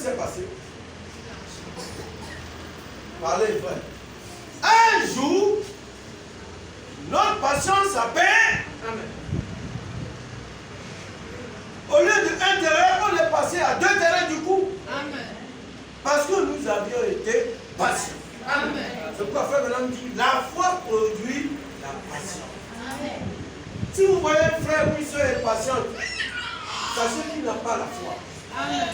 s'est passé? Parlez vrai. Un jour, notre patience a payé. Amen. Au lieu de un terrain, on est passé à 2 terrains du coup. Amen. Parce que nous avions été patients. Amen. C'est pourquoi frère Branham dit, la foi produit la patience. Amen. Si vous voyez un frère ou une soeur est patiente, sachez qu'il n'a pas la foi. Amen.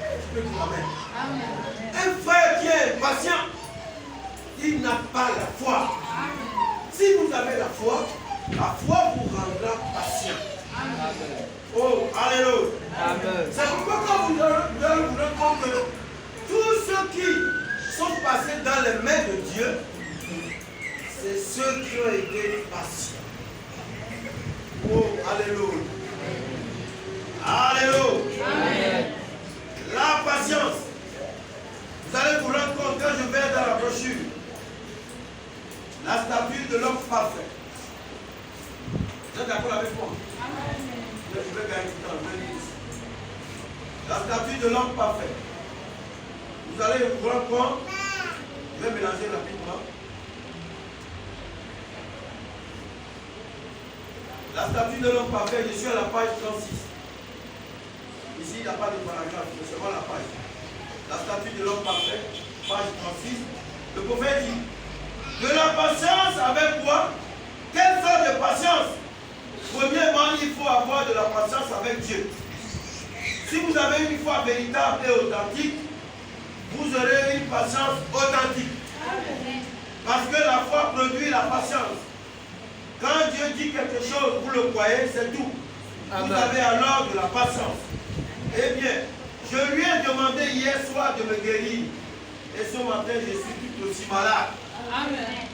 Je peux dire amen. Amen. Un frère qui est patient, il n'a pas la foi. Amen. Si vous avez la foi vous rendra patient. Amen. Oh, alléluia. Amen. C'est pourquoi quand vous allez vous rendre compte que tous ceux qui sont passés dans les mains de Dieu, c'est ceux qui ont été patients. Oh, alléluia. Alléluia. Amen. La patience. Vous allez vous rendre compte quand je vais dans la brochure. La statue de l'homme parfait. Vous êtes d'accord avec moi? Amen. Je vais gagner du temps. La statue de l'homme parfait. Vous allez vous rendre compte. Je vais mélanger rapidement. La statue de l'homme parfait, je suis à la page 36. Ici, il n'y a pas de paragraphe, c'est seulement la page. La statue de l'homme parfait, page 36. Le prophète dit, de la patience avec quoi? Quelle sorte de patience? Premièrement, il faut avoir de la patience avec Dieu. Si vous avez une foi véritable et authentique, vous aurez une patience authentique. Parce que la foi produit la patience. Quand Dieu dit quelque chose, vous le croyez, c'est tout. Vous avez alors de la patience. Eh bien, je lui ai demandé hier soir de me guérir. Et ce matin, je suis tout aussi malade. Amen.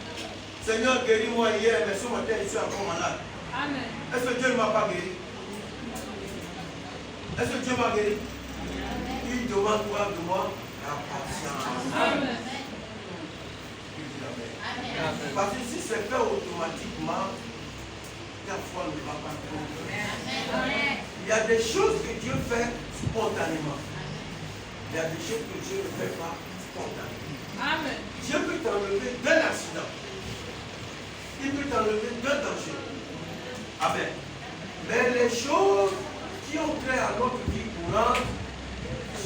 Seigneur, guéris-moi hier, mais ce matin, je suis encore malade. Amen. Est-ce que Dieu ne m'a pas guéri? Est-ce que Dieu m'a guéri? Il demande quoi de moi? La patience. Amen. Parce que si c'est fait automatiquement, ta foi ne va pas tomber. Il y a des choses que Dieu fait spontanément. Il y a des choses que Dieu ne fait pas spontanément. Amen. Dieu peut t'enlever d'un accident. Il peut t'enlever d'un danger. Amen. Mais les choses qui ont trait à notre vie courante,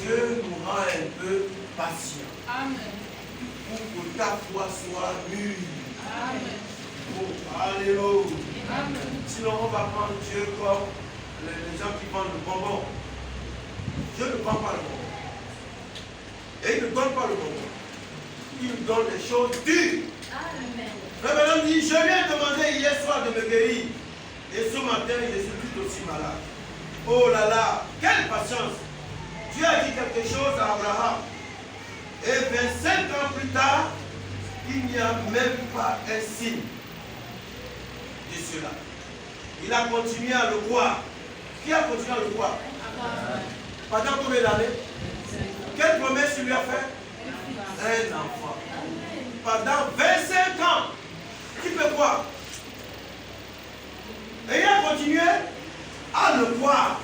Dieu nous rend un peu patients. Amen. Pour que ta foi soit mûre. Amen. Oh, alléluia. Amen. Sinon, on va prendre Dieu comme les gens qui vendent le bonbon. Dieu ne prend pas le bonbon. Et il ne donne pas le bonbon. Il nous donne des choses dures. Amen. Révérend dit, je lui ai demandé hier soir de me guérir. Et ce matin, je suis tout aussi malade. Oh là là, quelle patience. Dieu a dit quelque chose à Abraham. Et 25 ans plus tard, il n'y a même pas un signe de cela. Il a continué à le voir. Qui a continué à le voir? Pendant combien d'années? Quelle promesse il lui a fait? Un enfant. Pendant 25 ans. Qui peut voir? Et il a continué à le voir.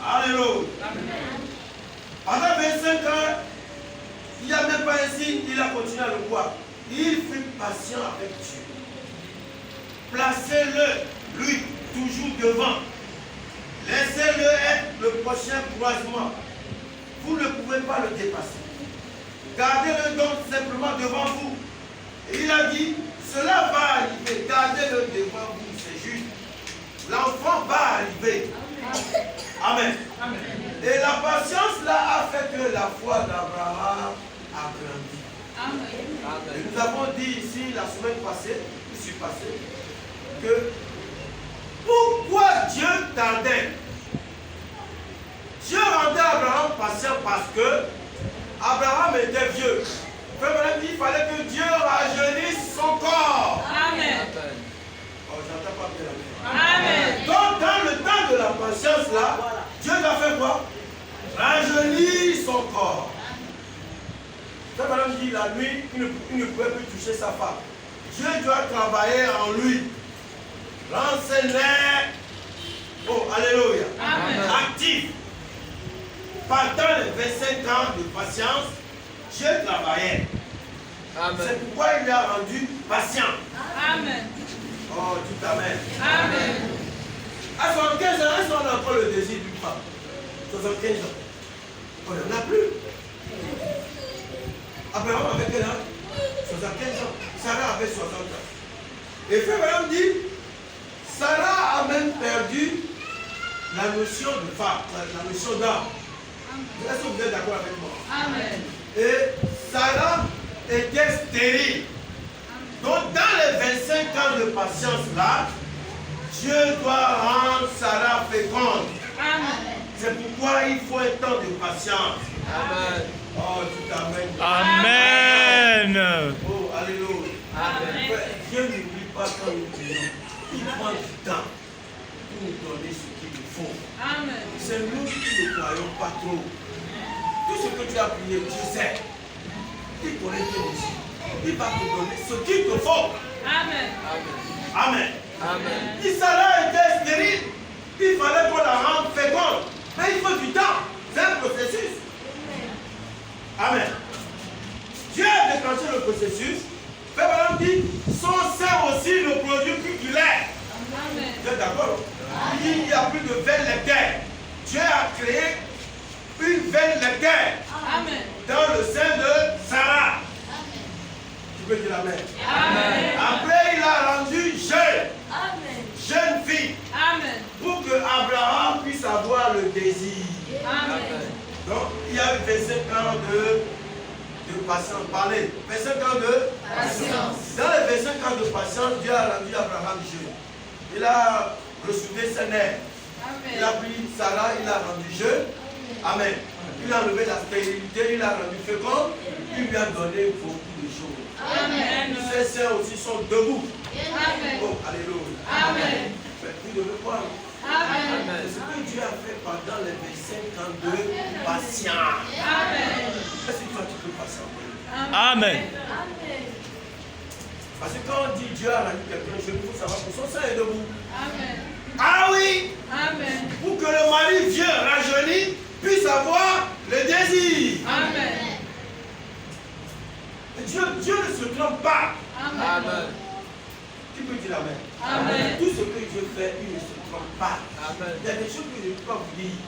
Alléluia. Pendant 25 ans, il n'y a même pas un signe, il a continué à le voir. Il fut patient avec Dieu. Placez-le, lui, toujours devant. Laissez-le être le prochain croisement. Vous ne pouvez pas le dépasser. Gardez-le donc simplement devant vous. Et il a dit, cela va arriver. Gardez-le devant vous, c'est juste. L'enfant va arriver. Amen. Amen. Et la patience là a fait que la foi d'Abraham a grandi. Amen. Et nous avons dit ici la semaine passée, que pourquoi Dieu tardait? Dieu rendait Abraham patient parce que Abraham était vieux. Il fallait que Dieu rajeunisse son corps. Amen. Oh, j'entends pas bien la main. Amen. Donc dans le temps de la patience là, Dieu a fait quoi? Rajeunir son corps. Quand madame dit la nuit, il ne pouvait plus toucher sa femme. Dieu doit travailler en lui. Rendre ses nerfs, oh, alléluia, actif. pendant les 25 ans de patience, Dieu travaillait. C'est pourquoi il lui a rendu patient. Amen. Oh, tout amen. Amen. À 75 ans, est-ce qu'on a encore le désir d'une femme? 75 ans. On n'en a plus. Abraham avait quel âge? 75 ans. Sarah avait 60 ans. Et frère Abraham dit, Sarah a même perdu la notion de femme, la notion d'homme. Est-ce que vous êtes d'accord avec moi? Amen. Et Sarah était stérile. Donc dans les 25 ans de patience là, Dieu doit rendre Sarah féconde. Amen. C'est pourquoi il faut un temps de patience. Amen. Oh, tout amen. Amen. Oh, alléluia. Amen. Dieu n'oublie pas quand nous prions. Il prend du temps pour nous donner ce qu'il nous faut. Amen. C'est nous qui ne croyons pas trop. Tout ce que tu as prié, Dieu sait. Il connaît bien aussi. Il va te donner ce qu'il te faut. Amen. Amen. Amen. Si Sarah était stérile, il fallait qu'on la rende féconde. Mais il faut du temps. C'est un processus. Amen. Dieu a déclenché le processus. Frère Branham dit, son sein aussi ne produit plus du lait. Amen. Vous êtes d'accord? Il dit, il n'y a plus de veine laitière. Dieu a créé une veine laitière Amen. dans le sein de Sarah. Tu peux dire amen. Amen. Après, il a rendu jeune, Amen. jeune fille, Amen. pour que Abraham puisse avoir le désir. Amen. Donc, il y a eu 25 ans de patience. Parlez. 25 ans de Patience. Dans les 25 ans de patience, Dieu a rendu Abraham jeune. Il a ressoudé ses nerfs. Il a Amen. pris Sarah, il l'a rendu jeune. Amen. Il a enlevé la stérilité, il l'a rendu fécond. Il lui a donné beaucoup de choses. Amen. Ses seins aussi sont debout. Amen. Oh, alléluia. Amen. Mais vous devez croire. Amen. C'est ce que Dieu a fait pendant les 25 ans de patience. Amen. Est-ce que toi tu peux patienter? Amen. Parce que quand on dit Dieu a rendu quelqu'un, je veux savoir que son sein est debout. Amen. Ah oui! Amen. Pour que le mari vieux rajeuni puisse avoir le désir. Amen. Et Dieu ne se trompe pas. Amen. Tu peux dire amen. Amen. Tout ce que Dieu fait, il ne se trompe pas. Amen. Il y a des choses que je ne peux pas vous dire.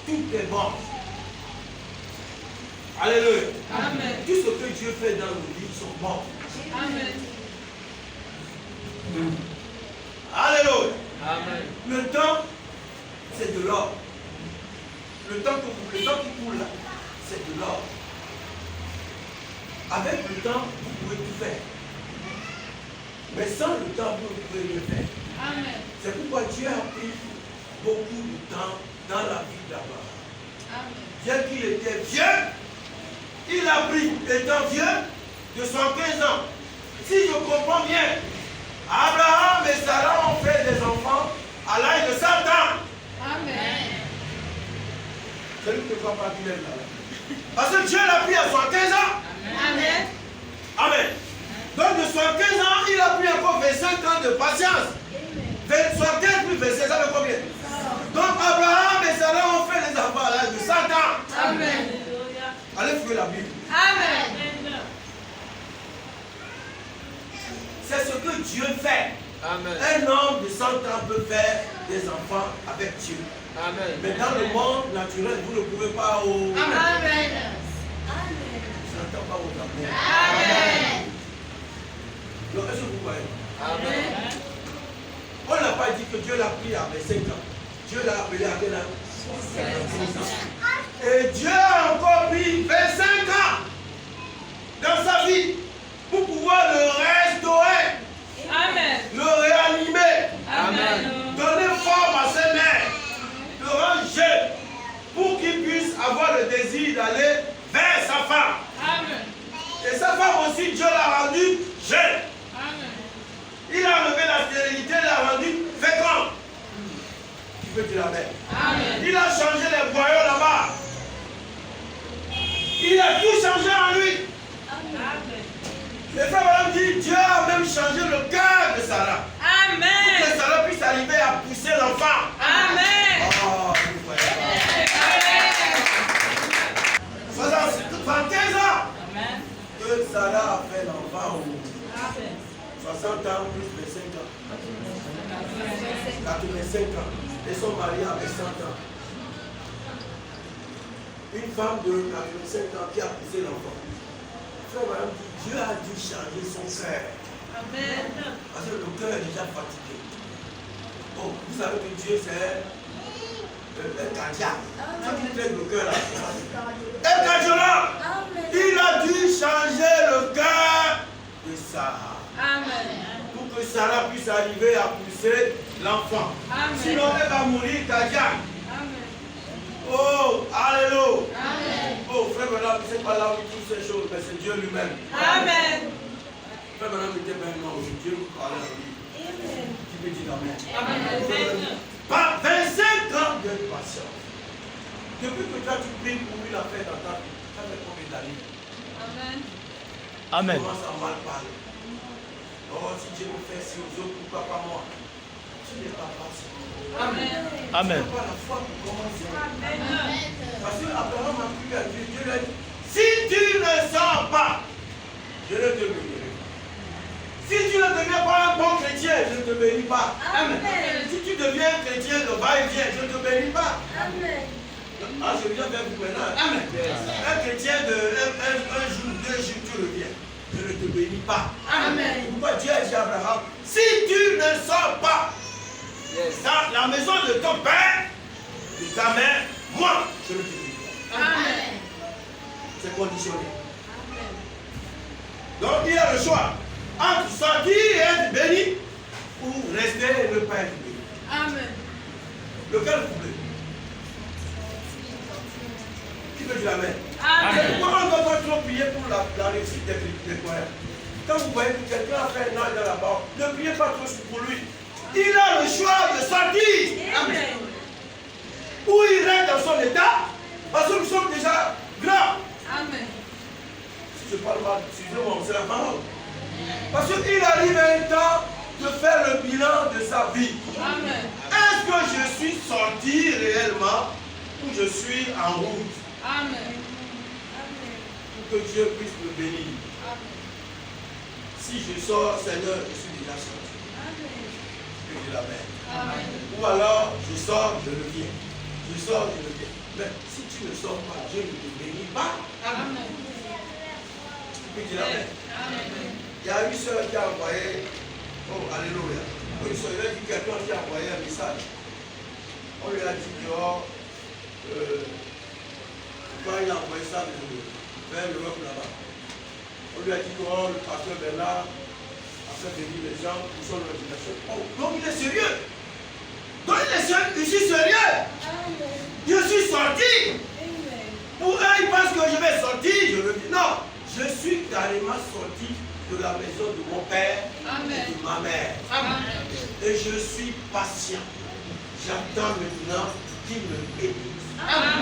Tout est bon. Alléluia. Amen. Tout ce que Dieu fait dans nos vies sont bons. Amen. Alléluia. Amen. Le temps, c'est de l'or. Le temps qui coule là, c'est de l'or. Avec le temps, vous pouvez tout faire. Mais sans le temps, vous ne pouvez rien faire. Amen. C'est pourquoi Dieu a pris beaucoup de temps dans la vie d'Abraham. Amen. Bien qu'il était vieux, il a pris, étant vieux, de 115 ans. Si je comprends bien, Abraham et Sarah ont fait des enfants à l'âge de 100 ans. Amen. C'est lui qui ne croit pas qu'il est là. Parce que Dieu l'a pris à 75 ans. Amen. Amen. Donc de 75 ans, il a pris encore 25 ans de patience. 75 plus 25, ça fait combien? Donc Abraham et Sarah ont fait les enfants à l'âge de 100 ans. Amen. Allez fouiller la Bible. Amen. C'est ce que Dieu fait. Amen. Un homme de 100 ans peut faire des enfants avec Dieu. Amen. Mais dans le monde naturel, vous ne pouvez pas au... Amen. Je n'entends pas au Gabon. Amen. Donc, est-ce que vous voyez? Amen. On n'a pas dit que Dieu l'a pris à 25 ans. Dieu l'a appelé à quel âge? 75 ans. Et Dieu a encore pris 25 ans dans sa vie pour pouvoir le restaurer, Amen. le réanimer, Amen. donner forme à ses nerfs, le rendre jeune pour qu'il puisse avoir le désir d'aller vers sa femme. Amen. Et sa femme aussi, Dieu l'a rendu jeune. Amen. Il a enlevé la stérilité, il l'a rendu fécond. Tu peux dire amen. Amen. Il a changé les boyaux là-bas. Il a tout changé en lui. Amen. Le frère Madame dit, Dieu a même changé le cœur de Sarah. Pour Amen. que Sarah puisse arriver à pousser l'enfant. Amen. Oh, vous voyez pas. Ils sont mariés avec 100 ans. Une femme de 85 ans qui a poussé l'enfant. Frère, madame dit, Dieu a dû changer son cœur. Amen. Parce que le cœur est déjà fatigué. Oh, vous savez que Dieu c'est un cardiaque. Ça qui traite le cœur là. Un cardiologue. Il a dû changer le cœur de Sarah. Amen. Pour que Sarah puisse arriver à pousser l'enfant. Amen. Sinon elle va mourir cardiaque. Amen. Oh, alléluia. Amen. Oh, frère, madame, c'est pas là où il trouve ces choses, mais c'est Dieu lui-même. Amen. Frère, madame, était maintenant où Dieu vous parlait à lui. Amen. Tu peux dire amen. Amen. Par 25 ans de patience. Depuis que toi tu pries pour lui la fête dans ta vie, ça fait combien d'années? Amen. Amen. Tu commences à mal parler. Oh, si Dieu me fait si aux autres, pourquoi pas moi? Tu n'es pas patient. Amen. Amen. Tu n'as pas la foi pour commencer. Amen. Parce que Abraham a prié à Dieu. Dieu lui a dit, si tu ne sors pas, je ne te bénirai. Si tu ne deviens pas un bon chrétien, je ne te bénis pas. Amen. Si tu deviens chrétien de va-et-vient, je ne te bénis pas. Amen. Ah, je viens vers vous maintenant. Amen. Un chrétien de un jour, 2 jours, tu reviens. Je ne te bénis pas. Amen. Pourquoi Dieu a dit à Abraham, si tu ne sors pas dans la maison de ton père, de ta mère, moi, je ne te bénis pas. Amen. C'est conditionné. Donc il a le choix entre sortir et être béni ou rester et ne pas être béni. Amen. Lequel vous voulez? Qui veut dire amen? Amen. Pourquoi on doit pas trop prier pour la réussite des croyants? Quand vous voyez que quelqu'un a fait un an dans la barre, ne priez pas trop pour lui. Il a le choix de sortir. Amen. Ou il reste dans son état, parce que nous sommes déjà grands. Amen. Si je parle mal, excusez-moi, c'est la parole. Parce qu'il arrive un temps de faire le bilan de sa vie. Amen. Est-ce que je suis sorti réellement ou je suis en route? Amen. Pour que Dieu puisse me bénir. Si je sors, Seigneur, je suis déjà sorti. Que Dieu l'amen. Amen. Ou alors, je sors, je reviens. Je sors, je reviens. Mais si tu ne sors pas, Dieu ne te bénit pas. Amen. Que Dieu l'amen. Amen. Il y a une soeur qui a envoyé, oh, alléluia. Une soeur, il a dit quelqu'un qui a envoyé un message. On lui a dit que, quand il a envoyé ça vers l'Europe là-bas, on lui a dit que le pasteur Bernard a fait venir les gens pour son organisation. Oh, donc il est sérieux. Donc il est sérieux. Je suis sérieux. Je suis sorti. Pour eux, ils pensent que je vais sortir. Je le dis non. Je suis carrément sorti de la maison de mon père et de ma mère. Amen. Et je suis patient. J'attends maintenant qu'il me bénisse. Amen.